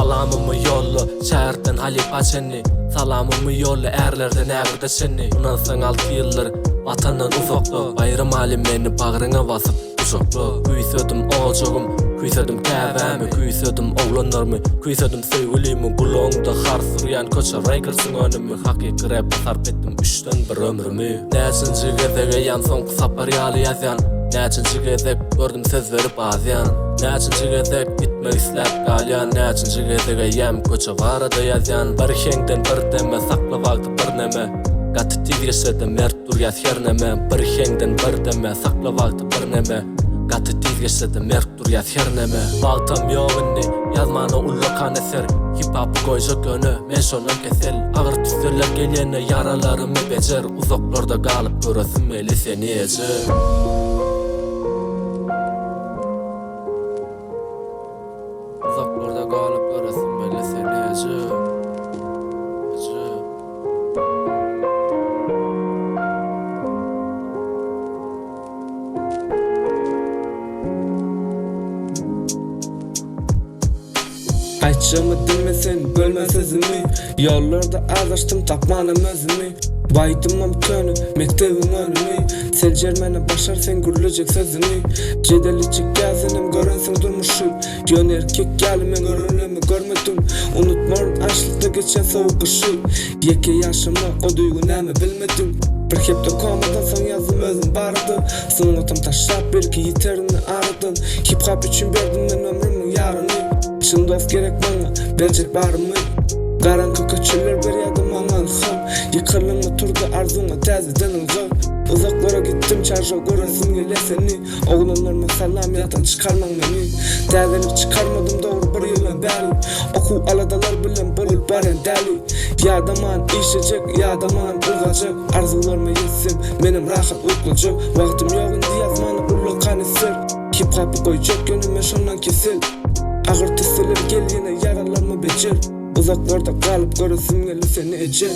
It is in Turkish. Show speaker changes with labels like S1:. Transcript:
S1: Salamımı yolla şäherden Halip açeni, salamımı yolla erlerden ägirde seni. Bundan soň 6 ýyllar vatandan uzakda, bayram halim meni bagryňa basyp uzakda. Küýsödüm ojagym, küýsödüm käbämi, küýsödüm oglanlarmy, küýsödüm söýgülimi, gulaňda har sürýän köçe reýgirsiň önümi. Hakyky rap sarp etdim 3den bir ömrümi. Näçinji gezege ýan soňky sapar ýaly ýazýan, näçinji gezek gördüm söz berip azýan, näçinji gezek gitmek isläp galýan, näçinji gezege ýem köçe barada ýazýan. Bir heňden bir deme saklawagdy bir neme, gaty tigresede mert durýas her neme. Bir heňden bir deme saklawagdy bir neme, gaty tigresede mert durýas her neme. Bagtam ýogynny ýazmany ullakan eser, hip-hop goýjak öňe men şondan kesel. Agyr tüslerler gelýänne yaralarymmy bejer, uzaklarda galyp göresim meli seni eje. Uzaklarda galyp göresim meli seni eje.
S2: Aytjamy demesen bölme sözümi, yollarda azaştım tapmanam özümi. Baydymam tönü mektebim önümi, seljermene başar sen gürlejek sözümi. Jedeliçik gazenim görensin durmuşum, ýön erkek gelime görünemi görmedim. Unutmam açlykda geçen soğuk kışı, ýeke ýaşyma o duýgu näme bilmedim. Bir hepde komadan soň ýazym özüm bardy, syňatam taşlap belki ýiterini aradyn. Hip-hop üçin berdim men ömrümniň ýaryny. Çyn dost gerek bana, beljek barmy? Garanky köçeler berýärdi maňa ilham, ýykyrlyňmy turdy arzuňa täzeden uzak. Uzaklara gittim çarşa göresim gele seni, oglanlarma salam ýatan çykarmaň meni. Täzelik çykarmadym dogry bir ýylan bäri, okuw aladalar bilen bolup baren däli. Ýadaman işejek, ýadaman ulgajak, arzularma ýetsem menim rahat uykujak. Wagtym ýok indi ýazmany ullakan eser, hip-hopy goýjak ýönüme şondan kesel. Agyr tüsler gelýäne yaralarmy bejer, uzaklarda galyp göresim geli seni eje.